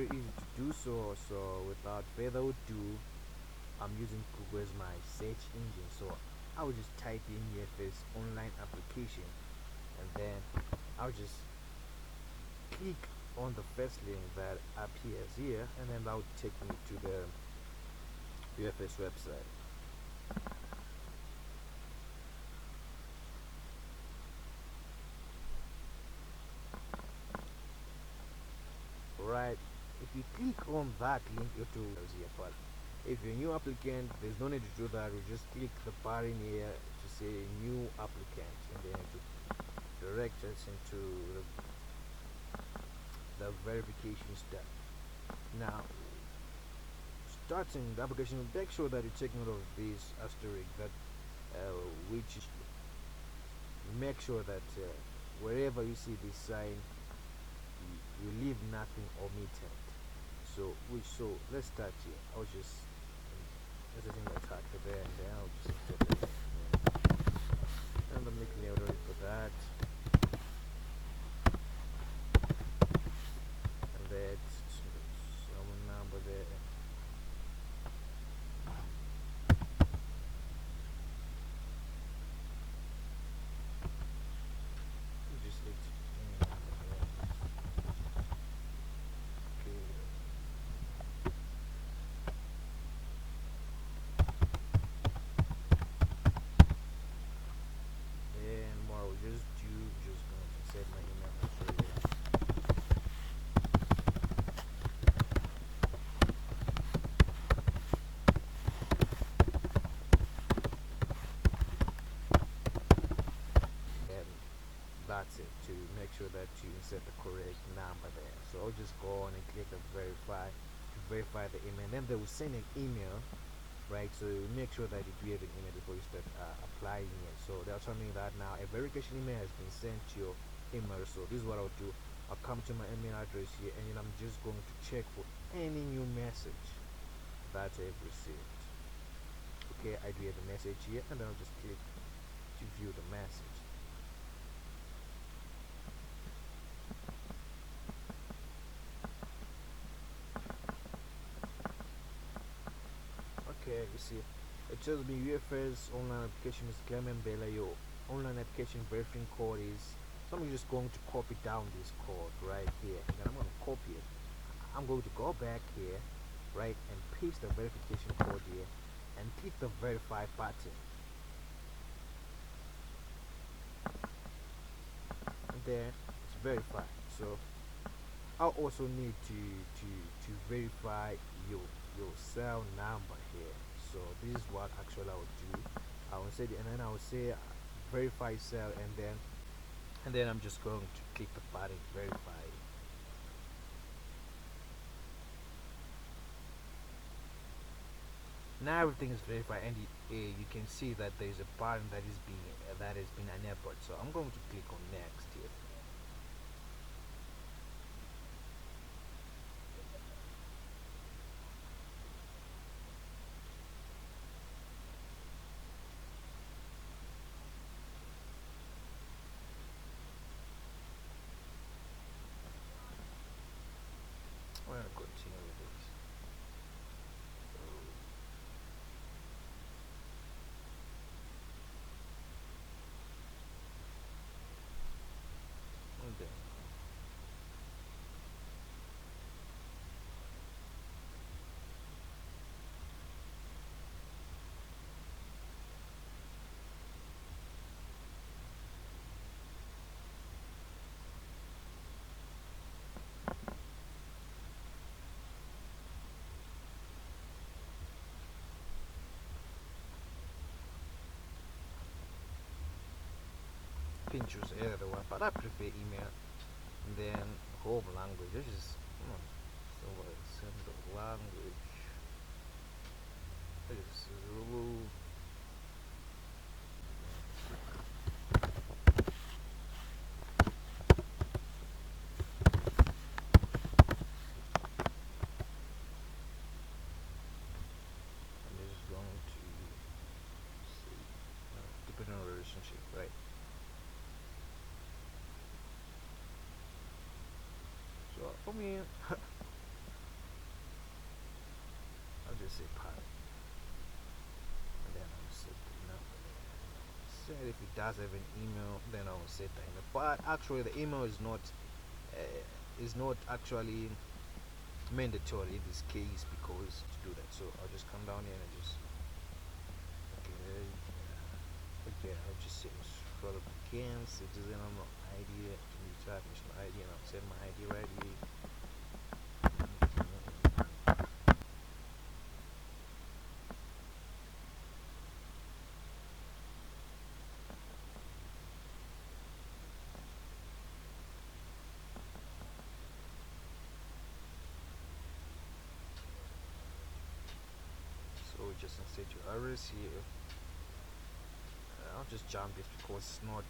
very easy to do so. So without further ado, I'm using Google as my search engine. So I will just type in UFS online application, and then I'll just click on the first link that appears here, and then that will take me to the UFS website. Right, if you click on that link, it will here. But if you're a new applicant, there's no need to do that. You just click the button here to say new applicant, and then to direct us into the verification step. Now, starting the application, make sure that you take note of this asterisk that which make sure that wherever you see this sign, you leave nothing omitted. So let's start here. I'll just editing my character there, and then I'll just insert it. And I'm making a note for that, and that's some number there. Just it. Okay. And what I'll just do, just going to set my email address. And that's it, to make sure that you insert the correct number there. So I'll just go on and click the verify to verify the email, and then they will send an email, right? So make sure that you do have an email before you start applying it. So they'll tell me that now a verification email has been sent to your email. So this is what I'll do. I'll come to my email address here, and then I'm just going to check for any new message that I've received. Okay, I do have a message here, and then I'll just click to view the message. Okay, you see, it tells me UFS online application is Clement Bella. Your online application verifying code is. So I'm just going to copy down this code right here, and then I'm going to copy it. I'm going to go back here, right, and paste the verification code here, and click the verify button, and then it's verified. So I'll also need to verify your cell number here. So this is what actually I will do. I will say, and then I will say verify cell, and then I'm just going to click the button verify. Now everything is verified, and you can see that there is a button that is being that has been enabled. So I'm going to click on next here. We're gonna continue with this. And then can choose either one, but I prefer email. And then home language. This is so send the language. This is Zulu. And this is going to see depending on relationship, right? So for me, just say parent, and then I'll set the number there. Set if it does have an email, then I'll set the email. But actually, the email is not actually mandatory in this case because to do that. So I'll just come down here and just okay, okay. I'll just say scroll up again, citizen number ID, type national ID, and I'll set my ID right here. So just insert your address here. I'll just jump it because it's not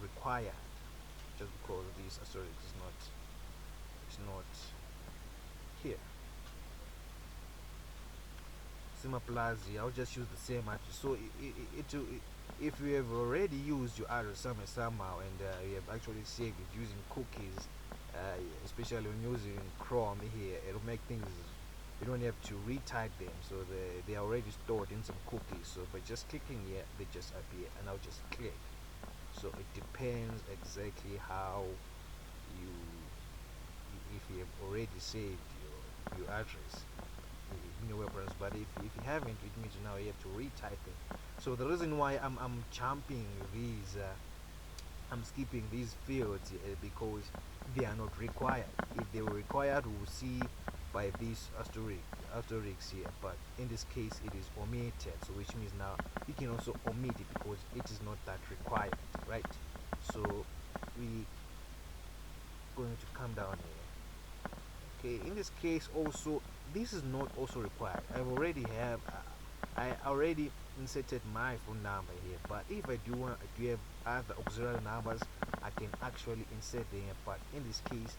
required. Just because this asterisk is not here. Same applies here. I'll just use the same address. So if you have already used your address somehow and you have actually saved it using cookies, especially when using Chrome here, it'll make things, you don't have to retype them, so they are already stored in some cookies. So by just clicking here, they just appear, and I'll just click. So it depends exactly how you, if you have already saved your address in your web browser. But if you haven't, it means now you have to retype it. So the reason why I'm jumping these, I'm skipping these fields because they are not required. If they were required, we will see by this asterisk here, but in this case it is omitted, so which means now you can also omit it because it is not that required, right? So we going to come down here. Okay, in this case also this is not also required. I already inserted my phone number here, but if I do have other auxiliary numbers, I can actually insert them here, but in this case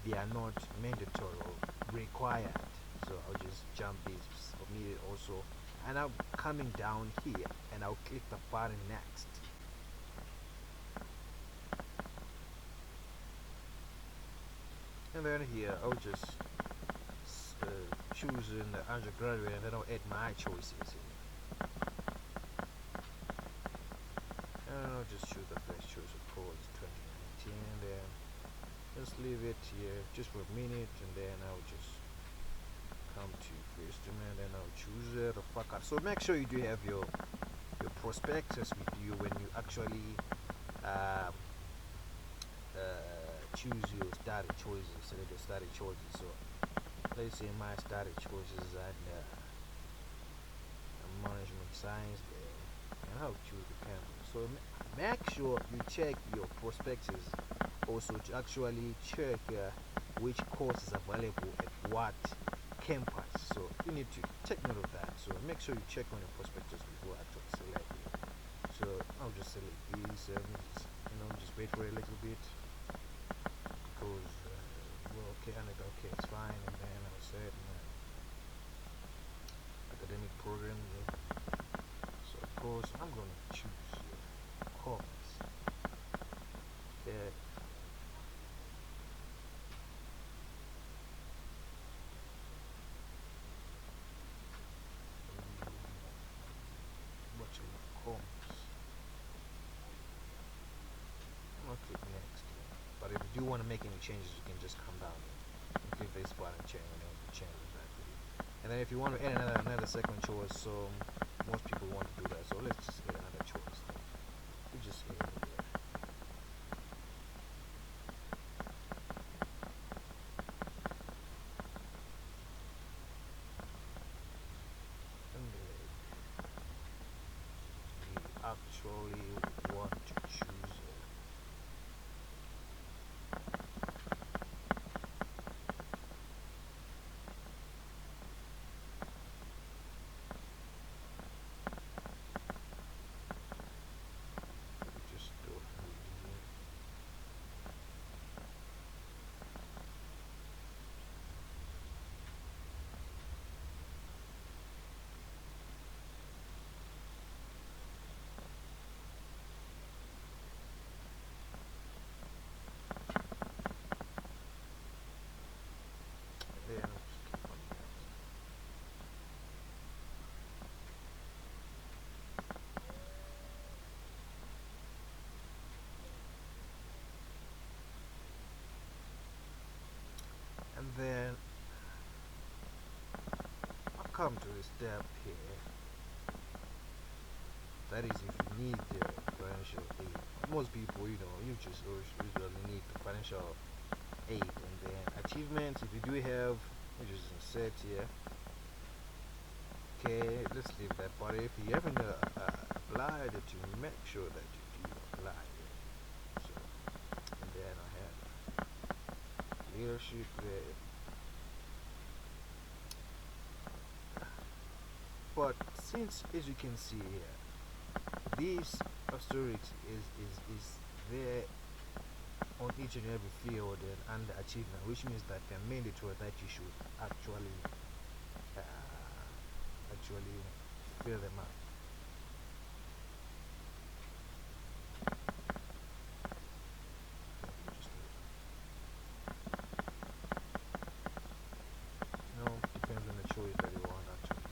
they are not mandatory or required. So I'll just jump this, omit it also, and I'm coming down here and I'll click the button next. And then here I'll just choose an undergraduate, and then I'll add my choices here. And I'll just choose the first choice, of course, 2019, and then just leave it here just for a minute, and then I'll just come to first and then I'll choose the fuck up. So make sure you do have your prospectus with you when you actually choose your started choices, select your started choices. So let's say my started choices are management science there, and I'll choose the campus. So make sure you check your prospectus also to actually check which course is available at what campus. So you need to take note of that. So make sure you check on your prospectus before actually selecting. So I'll just select these, just wait for a little bit because well, okay, it's fine, and then I'll set academic program. So of course I'm going to choose commerce. Click next. But if you do want to make any changes, you can just come down here and click this button, change, and then change it back for you. And then if you want to add another second choice, so most people want to do that. So let's just add another choice. We just add it there. And then we actually want to choose come to the step here, that is if you need the financial aid. Most people, you just usually need the financial aid. And then achievements, if you do have, you just insert here. Okay, let's leave that part. If you haven't applied it, you make sure that you do apply it. So, and then I have leadership there. But since, as you can see here, this asterisk is there on each and every field and under achievement, which means that they're mandatory that you should actually fill them out. Depends on the choice that you want actually.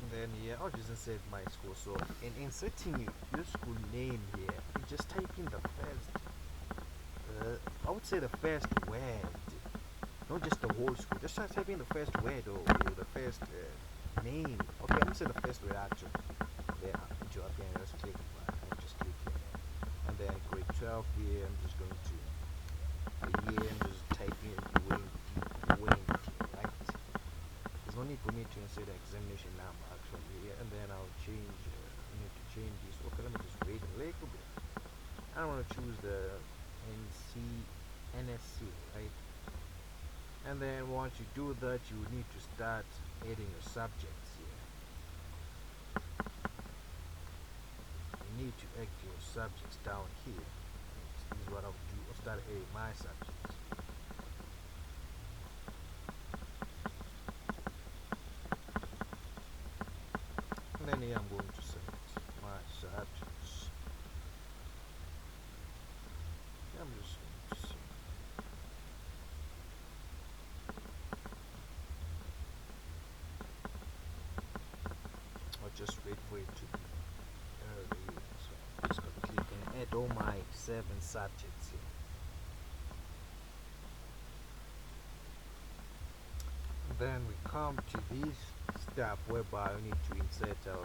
And then yeah, I'll just insert my school. So in inserting your school name here, you just type in the first I would say the first word, not just the whole school. Just try typing the first word or the first name. Okay, let me say the first word actually. Then into up here, let's click and just click here. And then grade 12 here, I'm just going to the year, I'm just typing Wayne, right? There's no need for me to insert the examination number actually here, and then I'll change. I need to change this. Okay, let me just wait a little bit. I want to choose the NSC, right? And then once you do that, you need to start adding your subjects here. You need to add your subjects down here. This is what I'll do. I'll start adding my subjects. And then here I'm going to select my subjects. I'm just going to see. I'll just wait for it to be early. So I'm just going to click and add all my 7 subjects here. Then we come to this step whereby we need to insert the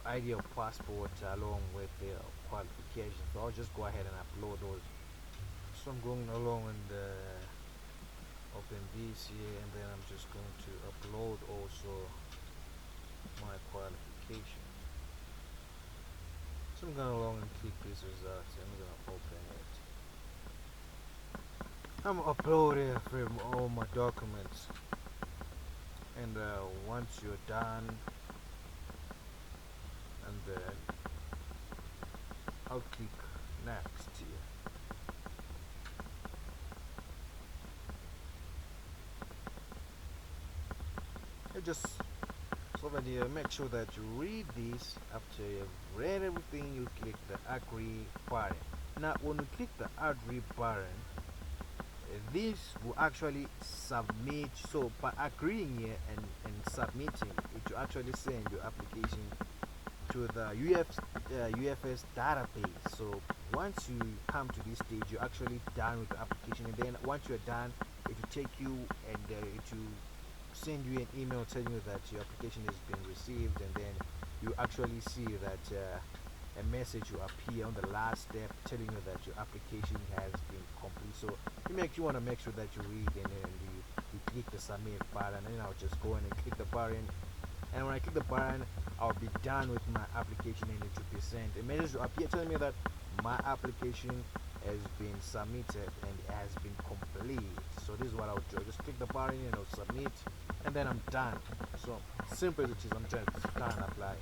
ID of passport along with the qualifications. So I'll just go ahead and upload those. So I'm going along and open this here, and then I'm just going to upload also my qualification. So I'm going along and click this results. I'm going to open it. I'm uploading from all my documents, and once you're done, and then I'll click next here. And just so that you make sure that you read this. After you've read everything, you click the agree button. Now when you click the agree button, this will actually submit. So by agreeing here and submitting, it will actually send your application to the UFS database. So once you come to this stage, you're actually done with the application, and then once you're done, it will take you and it will send you an email telling you that your application has been received, and then you actually see that a message will appear on the last step telling you that your application has been complete. So you want to make sure that you read, and then you click the submit button, and then I'll just go in and click the button. And when I click the button, I'll be done with my application, and it will be sent. A message will appear telling me that my application has been submitted and it has been complete. So this is what I'll do. Just click the button and I'll submit, and then I'm done. So simple as it is. I'm just done applying.